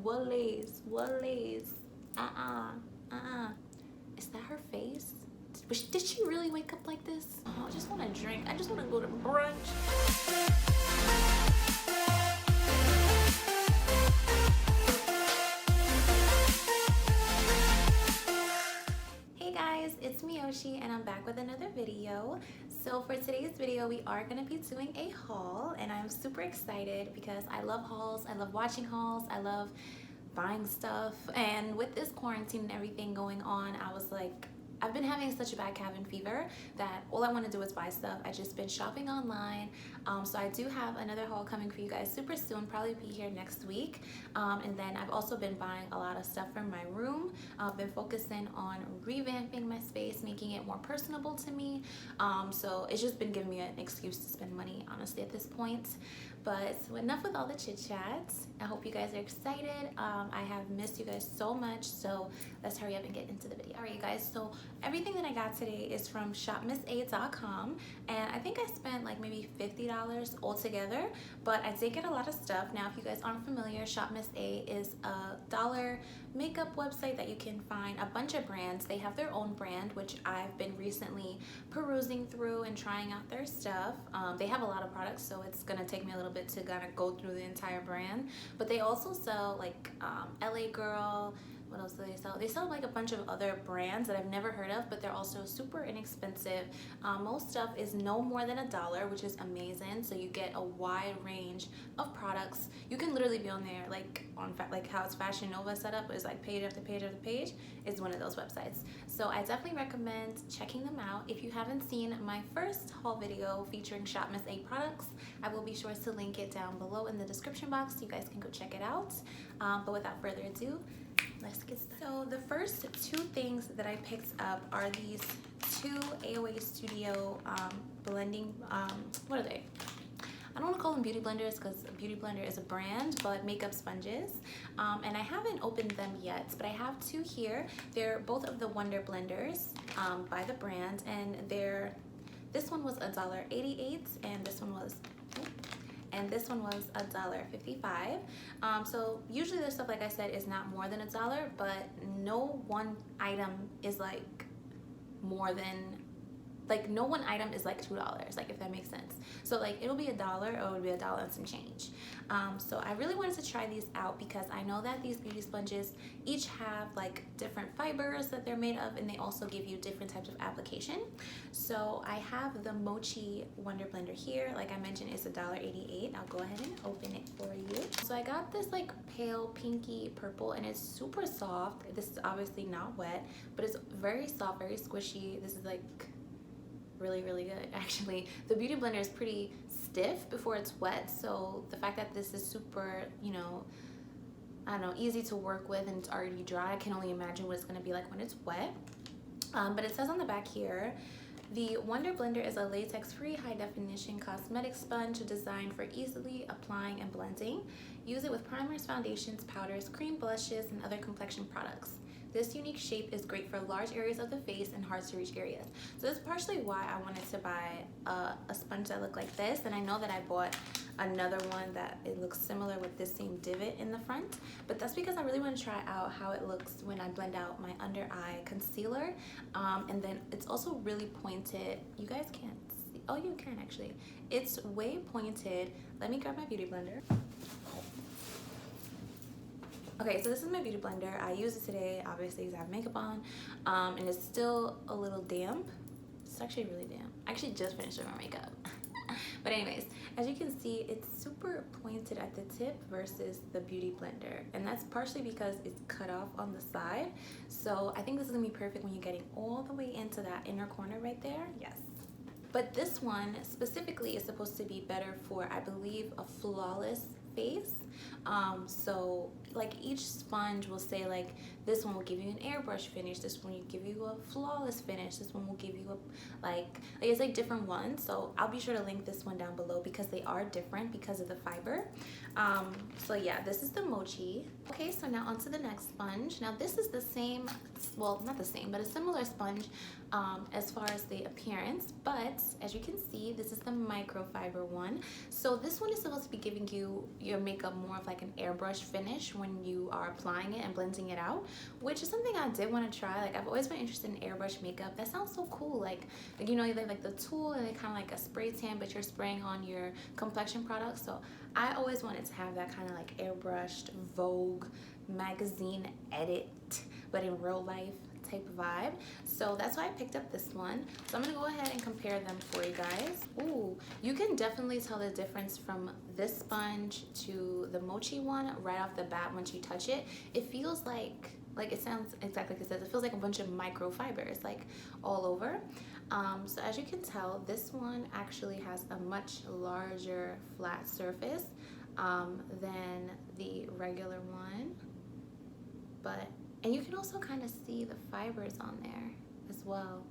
Woolies, Woolies. Is that her face? Did she really wake up like this? Oh, I just want to drink. I just want to go to brunch. Hey guys, it's Myoshi and I'm back with another video. So for today's video, we are going to be doing a haul and I'm super excited because I love hauls. I love watching hauls. I love buying stuff, and with this quarantine and everything going on, I was like, I've been having such a bad cabin fever that all I want to do is buy stuff. I've just been shopping online. So I do have another haul coming for you guys super soon, probably be here next week. And then I've also been buying a lot of stuff from my room. I've been focusing on revamping my space, making it more personable to me. So it's just been giving me an excuse to spend money, honestly, at this point. But enough with all the chit chats. I hope you guys are excited. I have missed you guys so much, so let's hurry up and get into the video. All right, you guys, so everything that I got today is from shopmissa.com, and I think I spent like maybe $50 altogether, but I did get a lot of stuff. Now, if you guys aren't familiar, Shop Miss A is a dollar makeup website that you can find a bunch of brands. They have their own brand, which I've been recently perusing through and trying out their stuff. They have a lot of products, so it's gonna take me a little bit to kind of go through the entire brand, but they also sell like LA Girl. What else do they sell? They sell like a bunch of other brands that I've never heard of, but they're also super inexpensive. Most stuff is no more than $1, which is amazing. So you get a wide range of products. You can literally be on there like like how it's Fashion Nova set up, is like page after page after page. Is one of those websites. So I definitely recommend checking them out. If you haven't seen my first haul video featuring Shop Miss A products, I will be sure to link it down below in the description box so you guys can go check it out. But without further ado, let's get started. So the first two things that I picked up are these two AOA Studio blending, what are they? I don't want to call them beauty blenders because Beauty Blender is a brand, but makeup sponges. And I haven't opened them yet, but I have two here. They're both of the Wonder Blenders by the brand, and this one was $1.88 and this one was $1.55. So usually their stuff, like I said, is not more than $1, but no one item is like more than, like no one item is like $2, like if that makes sense. So like it'll be $1 or it'll be $1 and some change. So I really wanted to try these out because I know that these beauty sponges each have like different fibers that they're made of, and they also give you different types of application. So I have the Mochi Wonder Blender here. Like I mentioned, it's $1.88. I'll go ahead and open it for you. So I got this like pale pinky purple, and it's super soft. This is obviously not wet, but it's very soft, very squishy. This is like really good actually. The Beauty Blender is pretty stiff before it's wet, so the fact that this is super, you know, I don't know, easy to work with and it's already dry, I can only imagine what it's going to be like when it's wet. But it says on the back here, the Wonder Blender is a latex-free high-definition cosmetic sponge designed for easily applying and blending. Use it with primers, foundations, powders, cream blushes, and other complexion products. This unique shape is great for large areas of the face and hard to reach areas. So that's partially why I wanted to buy a sponge that looked like this. And I know that I bought another one that it looks similar with this same divot in the front. But that's because I really want to try out how it looks when I blend out my under eye concealer. And then it's also really pointed. You guys can't see. Oh, you can actually. It's way pointed. Let me grab my Beauty Blender. Okay, so this is my Beauty Blender. I used it today, obviously, because I have makeup on, and it's still a little damp. It's actually really damp. I actually just finished with my makeup. But anyways, as you can see, it's super pointed at the tip versus the Beauty Blender, and that's partially because it's cut off on the side. So I think this is gonna be perfect when you're getting all the way into that inner corner right there. Yes. But this one specifically is supposed to be better for, I believe, a flawless face. So like each sponge will say like this one will give you an airbrush finish, this one will give you a flawless finish, this one will give you a like it's like different ones. So I'll be sure to link this one down below because they are different because of the fiber. So yeah, this is the Mochi. Okay, so now onto the next sponge. Now this is the same, well, not the same, but a similar sponge as far as the appearance, but as you can see, this is the microfiber one. So this one is supposed to be giving you your makeup more of like an airbrush finish when you are applying it and blending it out, which is something I did want to try. Like I've always been interested in airbrush makeup. That sounds so cool. Like you know, they like the tool and they kind of like a spray tan, but you're spraying on your complexion products. So I always wanted to have that kind of like airbrushed Vogue magazine edit, but in real life type vibe. So that's why I picked up this one. So I'm gonna go ahead and compare them for you guys. Ooh, you can definitely tell the difference from this sponge to the Mochi one right off the bat. Once you touch it, it feels like it sounds exactly like it says. It feels like a bunch of microfibers like all over. So as you can tell, this one actually has a much larger flat surface than the regular one, and you can also kind of see the fibers on there as well.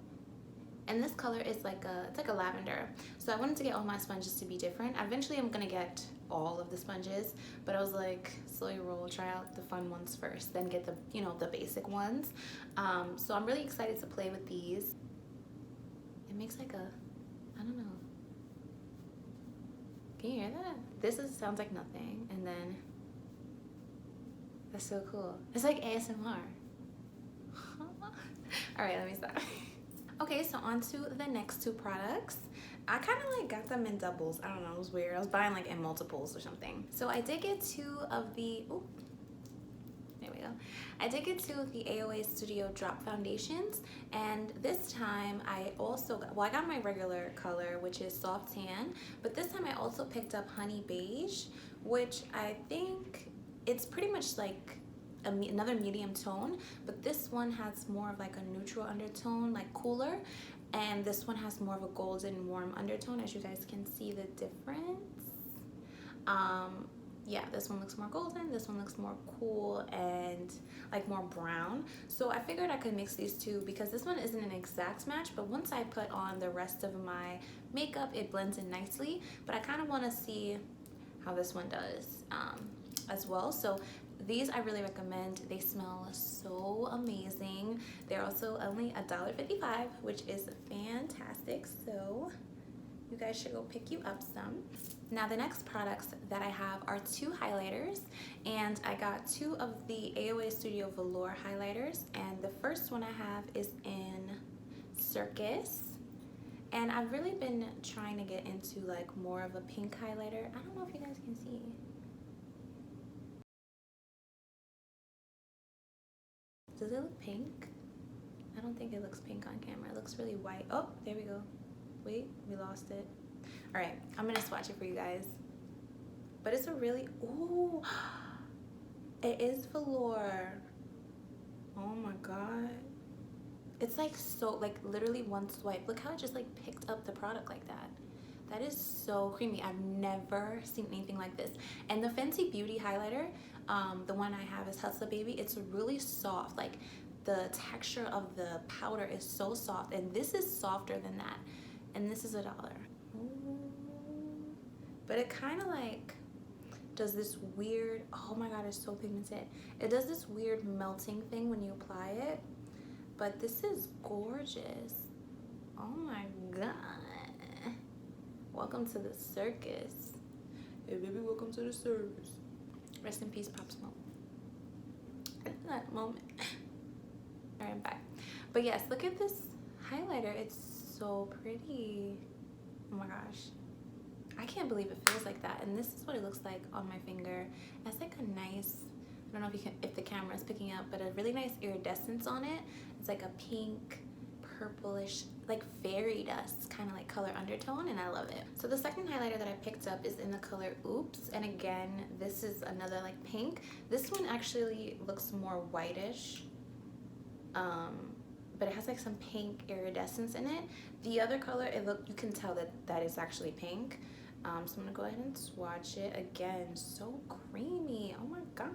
And this color is it's like a lavender. So I wanted to get all my sponges to be different. Eventually I'm gonna get all of the sponges, but I was like, slow your roll, try out the fun ones first, then get the, you know, the basic ones. So I'm really excited to play with these. It makes like a, I don't know. Can you hear that? Sounds like nothing, and then that's so cool. It's like ASMR. All right, let me stop. Okay, so on to the next two products. I kind of like got them in doubles. I don't know, it was weird. I was buying like in multiples or something. So I did get two of the, oh, there we go. I did get two of the AOA Studio Drop Foundations, and this time I also got, well, I got my regular color, which is soft tan, but this time I also picked up Honey Beige, which I think it's pretty much like another medium tone, but this one has more of like a neutral undertone, like cooler, and this one has more of a golden warm undertone. As you guys can see the difference. Yeah, this one looks more golden, this one looks more cool and like more brown. So I figured I could mix these two because this one isn't an exact match, but once I put on the rest of my makeup, it blends in nicely. But I kind of want to see how this one does as well. So these I really recommend. They smell so amazing. They're also only $1.55, which is fantastic. So you guys should go pick you up some. Now the next products that I have are two highlighters, and I got two of the AOA Studio Velour highlighters, and the first one I have is in Circus, and I've really been trying to get into like more of a pink highlighter. I don't know if you guys can see. Does it look pink? I don't think it looks pink on camera. It looks really white. Oh, there we go. Wait, we lost it. All right, I'm gonna swatch it for you guys. But it's a really, ooh, it is velour. Oh my God. It's like so, like literally one swipe. Look how it just like picked up the product like that. That is so creamy. I've never seen anything like this. And the Fenty Beauty highlighter, the one I have is Hustler Baby. It's really soft. Like the texture of the powder is so soft, and this is softer than that. And this is $1. But it kind of like does this weird, oh my God, it's so pigmented. It does this weird melting thing when you apply it. But this is gorgeous. Oh my God. Welcome to the circus. Hey baby, welcome to the circus. Rest in peace, Pop Smoke. At that moment. All right, I'm back. But yes, look at this highlighter. It's so pretty. Oh my gosh. I can't believe it feels like that. And this is what it looks like on my finger. It's like a nice, I don't know if the camera is picking up, but a really nice iridescence on it. It's like a pink, purplish, like fairy dust kind of like color undertone, and I love it. So the second highlighter that I picked up is in the color Oops, and again, this is another like pink. This one actually looks more whitish, but it has like some pink iridescence in it. The other color, you can tell that is actually pink. So I'm gonna go ahead and swatch it again. So creamy. Oh my God.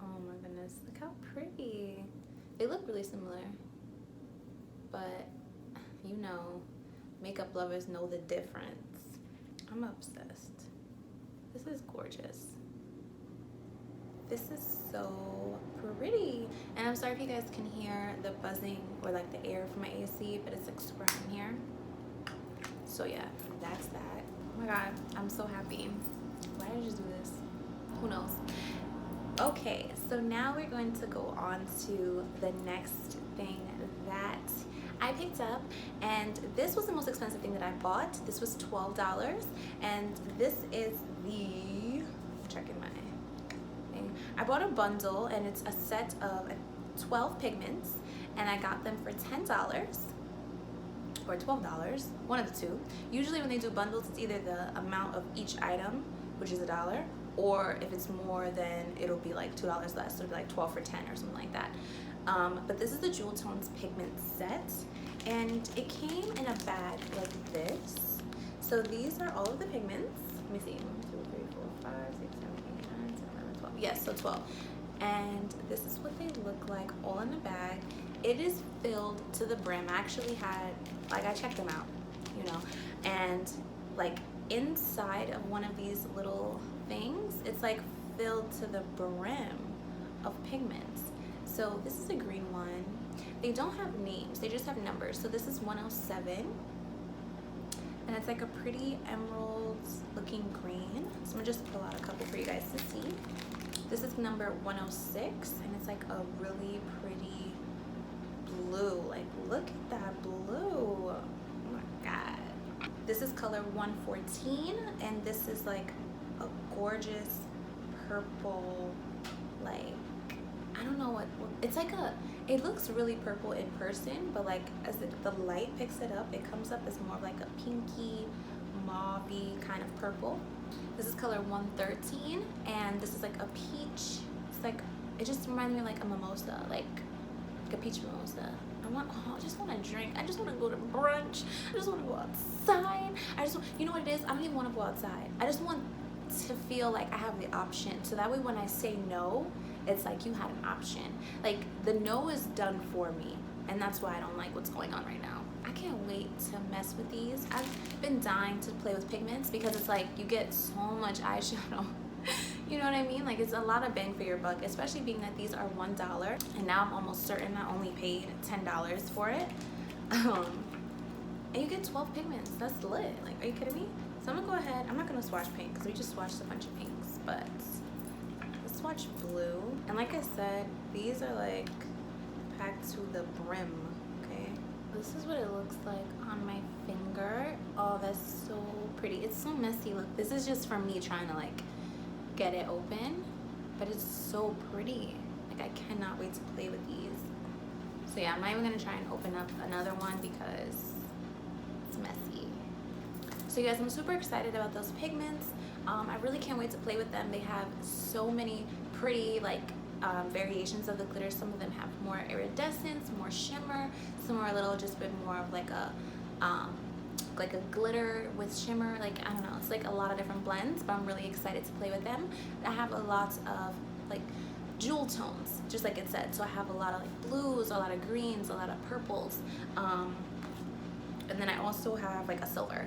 Oh my goodness. Look how pretty. They look really similar, but you know, makeup lovers know the difference. I'm obsessed. This is gorgeous. This is so pretty. And I'm sorry if you guys can hear the buzzing or like the air from my AC, but it's like super hot in here. So yeah, that's that. Oh my God, I'm so happy. Why Why did I just do this? Who knows? Okay, so now we're going to go on to the next thing that I picked up, and this was the most expensive thing that I bought. This was $12, and this is the, checking my thing. I bought a bundle, and it's a set of 12 pigments, and I got them for $10 or $12, one of the two. Usually when they do bundles, it's either the amount of each item, which is $1, or if it's more, then it'll be like $2 less, so it'll be like 12 for 10 or something like that. But this is the Jewel Tones pigment set, and it came in a bag like this. So these are all of the pigments. Let me see, 1, 2, 3, 4, 5, 6, 7, 8, 9, 10, 11, 12. Yes, so 12. And this is what they look like all in the bag. It is filled to the brim. I actually had, like, I checked them out, you know, and like inside of one of these little things, it's like filled to the brim of pigments. So this is a green one. They don't have names, they just have numbers. So this is 107, and it's like a pretty emerald looking green. So I'm gonna just pull out a couple for you guys to see. This is number 106, and it's like a really pretty blue. Like, look at that blue. Oh my God. This is color 114, and this is like a gorgeous purple, like, I don't know what it's like. It looks really purple in person, but like as the light picks it up, it comes up as more of like a pinky, mauve-y kind of purple. This is color 113, and this is like a peach. It's like, it just reminds me of like a mimosa, like a peach mimosa. I just want to drink. I just want to go to brunch. I just want to go outside. You know what it is? I don't even want to go outside. I just want to feel like I have the option. So that way when I say no, it's like you had an option. Like, the no is done for me. And that's why I don't like what's going on right now. I can't wait to mess with these. I've been dying to play with pigments because it's like you get so much eyeshadow. You know what I mean? Like, it's a lot of bang for your buck, especially being that these are $1, and now I'm almost certain I only paid $10 for it. And you get 12 pigments. That's lit. Like, are you kidding me? So I'm gonna go ahead. I'm not gonna swatch pink because we just swatched a bunch of pinks, but let's swatch blue. And like I said, these are like packed to the brim. Okay, this is what it looks like on my finger. Oh, that's so pretty. It's so messy. Look, this is just from me trying to like get it open, but it's so pretty. Like, I cannot wait to play with these. So yeah, I'm not even gonna try and open up another one because it's messy. So you guys, I'm super excited about those pigments. I really can't wait to play with them. They have so many pretty like variations of the glitter. Some of them have more iridescence, more shimmer. Some are a little just bit more of like a glitter with shimmer. Like, I don't know, it's like a lot of different blends, but I'm really excited to play with them. I have a lot of like jewel tones, just like it said. So I have a lot of like blues, a lot of greens, a lot of purples, and then I also have like a silver.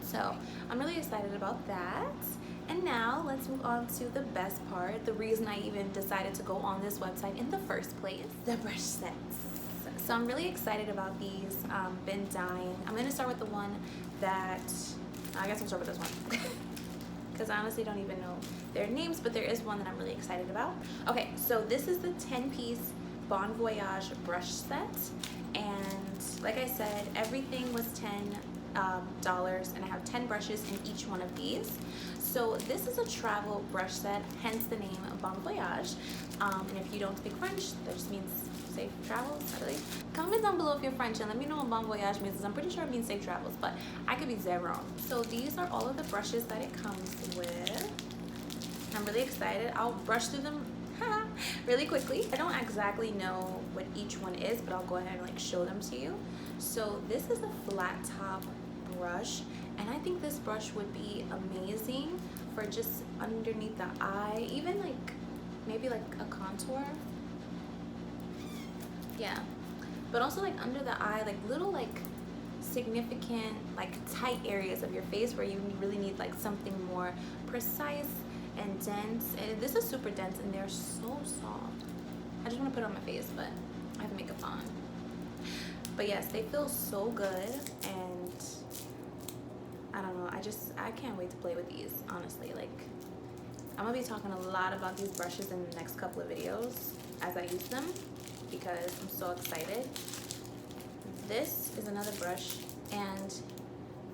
So I'm really excited about that. And now let's move on to the best part, the reason I even decided to go on this website in the first place, the brush sets. So I'm really excited about these. Been dying. I'm gonna start with the one that, I guess I'll start with this one because I honestly don't even know their names, but there is one that I'm really excited about. Okay, so this is the 10-piece Bon Voyage brush set, and like I said, everything was $10, and I have 10 brushes in each one of these. So this is a travel brush set, hence the name Bon Voyage. And if you don't speak French, that just means safe travels, I believe. Comment down below if you're French and let me know what Bon Voyage means. I'm pretty sure it means safe travels, but I could be dead wrong. So these are all of the brushes that it comes with. I'm really excited. I'll brush through them really quickly. I don't exactly know what each one is, but I'll go ahead and like show them to you. So this is a flat top brush, and I think this brush would be amazing for just underneath the eye, even like maybe like a contour. Yeah, but also like under the eye, like little like significant like tight areas of your face where you really need like something more precise and dense. And this is super dense and they're so soft. I just want to put it on my face, but I have makeup on. But yes, they feel so good, and I don't know, I can't wait to play with these, honestly. Like, I'm gonna be talking a lot about these brushes in the next couple of videos as I use them because I'm so excited. This is another brush, and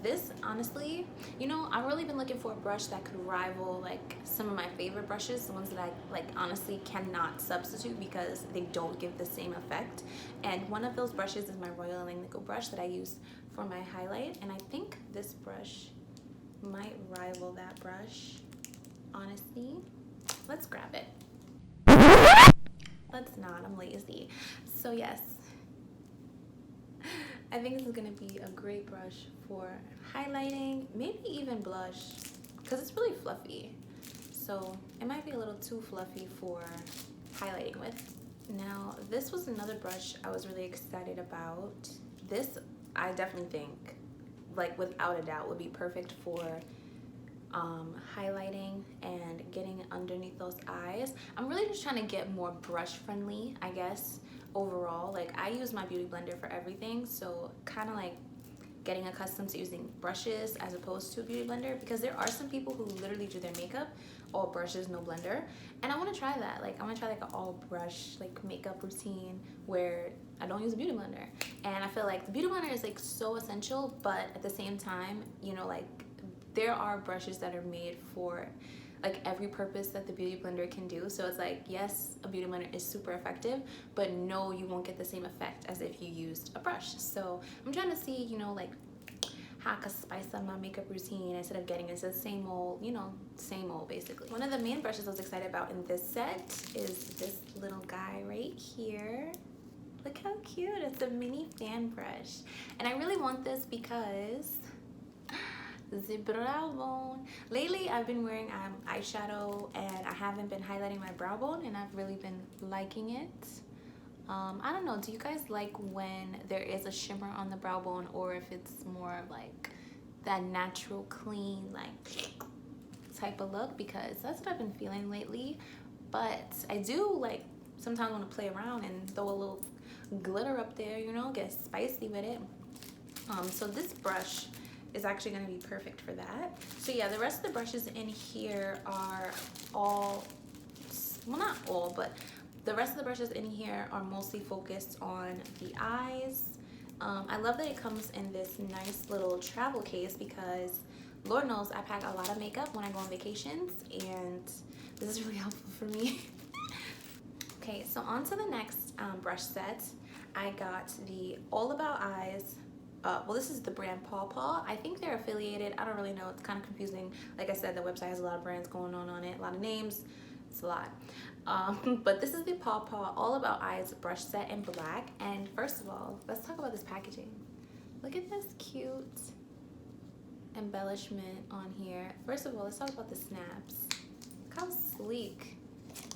this, honestly, you know, I've really been looking for a brush that could rival like some of my favorite brushes, the ones that I like honestly cannot substitute because they don't give the same effect. And one of those brushes is my Royal Nickel brush that I use for my highlight, and I think this brush might rival that brush, honestly. Let's grab it. Let's not, I'm lazy. So yes, I think this is gonna be a great brush for highlighting, maybe even blush, because it's really fluffy. So it might be a little too fluffy for highlighting with. Now, this was another brush I was really excited about. This, I definitely think, like without a doubt, would be perfect for highlighting and getting underneath those eyes. I'm really just trying to get more brush friendly, I guess, overall. Like, I use my beauty blender for everything, so kind of like getting accustomed to using brushes as opposed to a beauty blender, because there are some people who literally do their makeup all brushes, no blender, and I want to try that. Like, I want to try like an all brush like makeup routine where I don't use a beauty blender. And I feel like the beauty blender is like so essential, but at the same time, you know, like there are brushes that are made for like every purpose that the beauty blender can do. So it's like, yes, a beauty blender is super effective, but no, you won't get the same effect as if you used a brush. So I'm trying to see, you know, like how I could spice up my makeup routine instead of getting into the same old, you know, same old basically. One of the main brushes I was excited about in this set is this little guy right here. Look how cute, it's a mini fan brush. And I really want this because the brow bone. Lately, I've been wearing eyeshadow and I haven't been highlighting my brow bone, and I've really been liking it. I don't know, do you guys like when there is a shimmer on the brow bone, or if it's more of like that natural, clean, like type of look? Because that's what I've been feeling lately. But I do like sometimes want to play around and throw a little glitter up there, you know, get spicy with it. So this brush is actually going to be perfect for that. So yeah, the rest of the brushes in here are all, well, not all, but the rest of the brushes in here are mostly focused on the eyes. I love that it comes in this nice little travel case because Lord knows I pack a lot of makeup when I go on vacations, and this is really helpful for me. Okay, so on to the next brush set. I got the All About Eyes. Well, this is the brand Paw Paw. I think they're affiliated. I don't really know. It's kind of confusing. Like I said, the website has a lot of brands going on it, a lot of names. It's a lot. But this is the Paw Paw All About Eyes brush set in black. And first of all, let's talk about this packaging. Look at this cute embellishment on here. First of all, let's talk about the snaps. Look how sleek.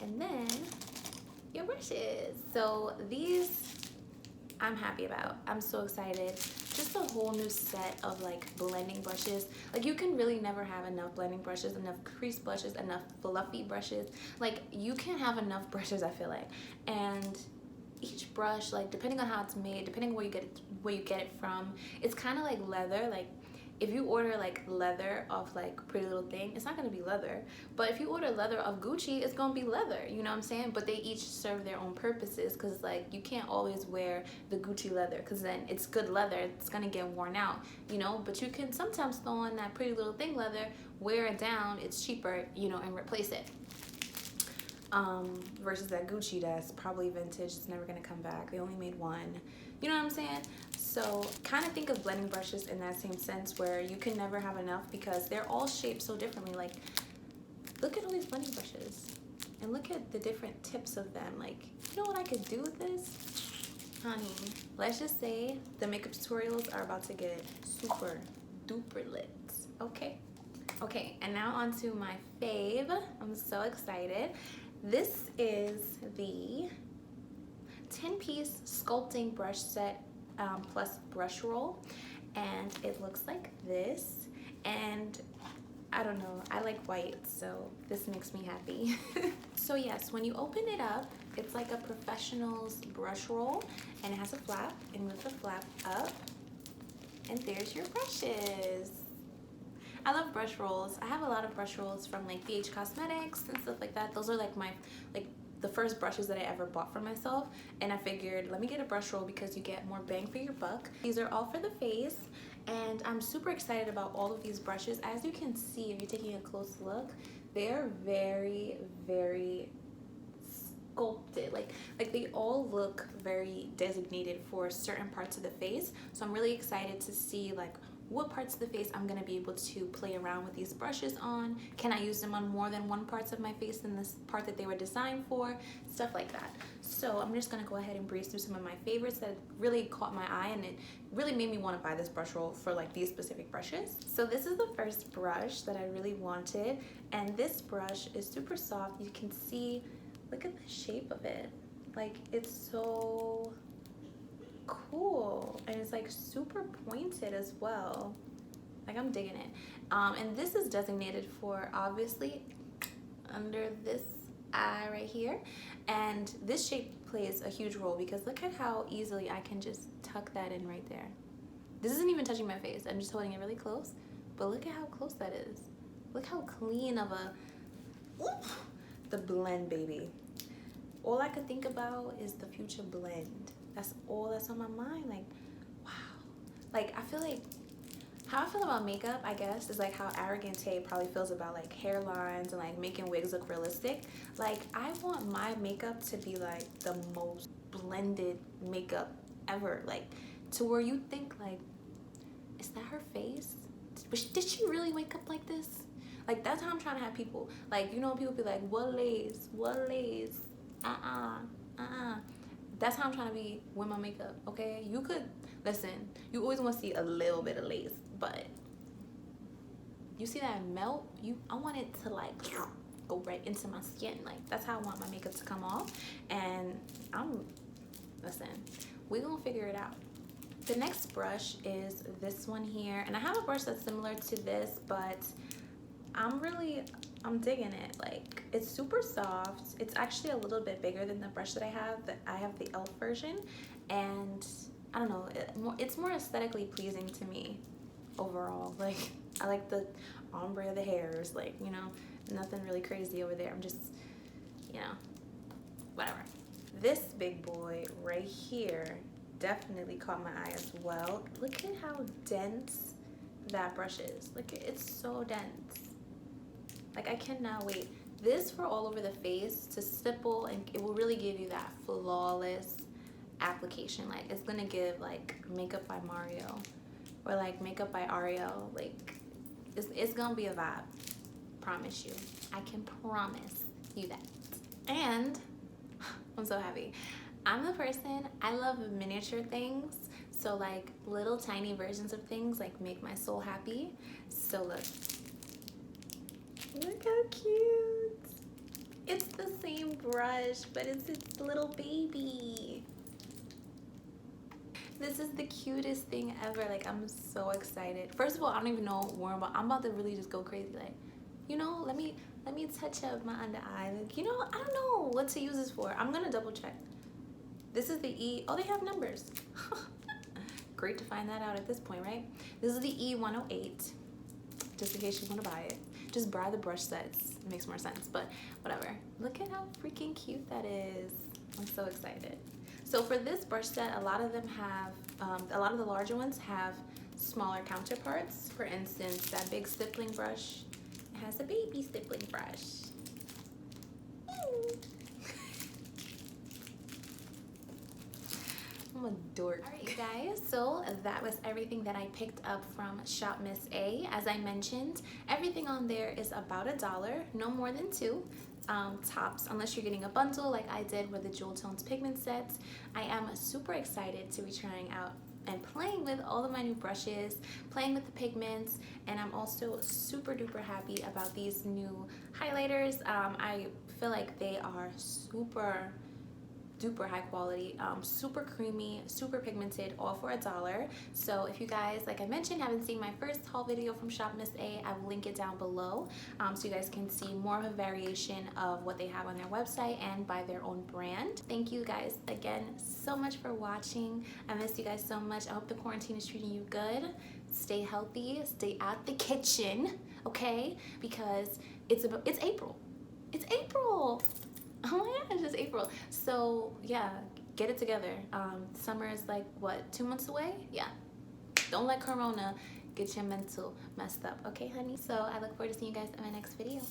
And then your brushes. So these I'm happy about. I'm so excited. Just a whole new set of like blending brushes. Like, you can really never have enough blending brushes, enough crease brushes, enough fluffy brushes. Like, you can't have enough brushes, I feel like. And each brush, like depending on how it's made, depending on where you get it from, it's kind of like leather. Like, if you order like leather of like Pretty Little Thing, it's not gonna be leather. But if you order leather of Gucci, it's gonna be leather, you know what I'm saying? But they each serve their own purposes, because like you can't always wear the Gucci leather, because then it's good leather, it's gonna get worn out, you know? But you can sometimes throw on that Pretty Little Thing leather, wear it down, it's cheaper, you know, and replace it. Versus that Gucci that's probably vintage, it's never gonna come back. They only made one, you know what I'm saying? So kind of think of blending brushes in that same sense, where you can never have enough because they're all shaped so differently. Like, look at all these blending brushes and look at the different tips of them. Like, you know what I could do with this? Honey, let's just say the makeup tutorials are about to get super duper lit, okay? Okay, and now on to my fave. I'm so excited. This is the 10-piece sculpting brush set plus brush roll, and it looks like this. And I don't know, I like white, so this makes me happy. So yes, when you open it up, it's like a professional's brush roll, and it has a flap, and with the flap up, and there's your brushes. I love brush rolls. I have a lot of brush rolls from like BH Cosmetics and stuff like that. Those are like my like the first brushes that I ever bought for myself, and I figured let me get a brush roll because you get more bang for your buck. These are all for the face, and I'm super excited about all of these brushes. As you can see, if you're taking a close look, they're very, very sculpted. Like they all look very designated for certain parts of the face. So I'm really excited to see like what parts of the face I'm gonna be able to play around with these brushes on. Can I use them on more than one parts of my face than this part that they were designed for? Stuff like that. So I'm just gonna go ahead and breeze through some of my favorites that really caught my eye, and it really made me want to buy this brush roll for like these specific brushes. So this is the first brush that I really wanted, and this brush is super soft. You can see, look at the shape of it. Like, it's so cool, and it's like super pointed as well. Like, I'm digging it. And this is designated for obviously under this eye right here, and this shape plays a huge role because look at how easily I can just tuck that in right there. This isn't even touching my face, I'm just holding it really close, but look at how close that is. Look how clean of a the blend, baby. All I could think about is the future blend. That's all that's on my mind. Like, wow. Like, I feel like how I feel about makeup, I guess, is like how arrogant Tay probably feels about like hairlines and like making wigs look realistic. Like, I want my makeup to be like the most blended makeup ever. Like, to where you think like, is that her face? Did she really wake up like this? Like, that's how I'm trying to have people. Like, you know, people be like, what lace? What lace? That's how I'm trying to be with my makeup, okay? You could, listen, you always want to see a little bit of lace, but you see that melt? I want it to like go right into my skin. Like, that's how I want my makeup to come off. And listen, we're gonna figure it out. The next brush is this one here, and I have a brush that's similar to this, but I'm digging it. Like, it's super soft. It's actually a little bit bigger than the brush that I have. I have the e.l.f. version, and I don't know, it's more aesthetically pleasing to me overall. Like, I like the ombre of the hairs, like, you know, nothing really crazy over there. I'm just, you know, whatever. This big boy right here definitely caught my eye as well. Look at how dense that brush is. Look, it's so dense. Like, I cannot wait. This for all over the face to stipple, and it will really give you that flawless application. Like, it's gonna give like Makeup by Mario or like Makeup by Ariel. Like, it's gonna be a vibe. Promise you. I can promise you that. And I'm so happy. I'm the person, I love miniature things. So like little tiny versions of things like make my soul happy. So look how cute. It's the same brush, but it's its little baby. This is the cutest thing ever. Like, I'm so excited. First of all, I don't even know where I'm about to really just go crazy. Like, you know, let me touch up my under eye. Like, you know, I don't know what to use this for. I'm gonna double check. This is the E. Oh, they have numbers. Great to find that out at this point, right? This is the E108, just in case you want to buy it. Just buy the brush sets. It makes more sense, but whatever. Look at how freaking cute that is. I'm so excited. So for this brush set, a lot of them have, a lot of the larger ones have smaller counterparts. For instance, that big stippling brush has a baby stippling brush. I'm a dork. Alright, you guys, so that was everything that I picked up from Shop Miss A. As I mentioned, everything on there is about $1, no more than two tops, unless you're getting a bundle like I did with the Jewel Tones pigment sets. I am super excited to be trying out and playing with all of my new brushes, playing with the pigments, and I'm also super duper happy about these new highlighters. I feel like they are super duper high quality, super creamy, super pigmented, all for $1. So if you guys, like I mentioned, haven't seen my first haul video from Shop Miss A, I will link it down below, so you guys can see more of a variation of what they have on their website and by their own brand. Thank you guys again so much for watching. I miss you guys so much. I hope the quarantine is treating you good. Stay healthy, stay out the kitchen, okay? Because it's April. It's April. Oh my gosh, it's April. So yeah, get it together. Summer is like, what, 2 months away? Yeah. Don't let Corona get your mental messed up, okay, honey? So I look forward to seeing you guys in my next video.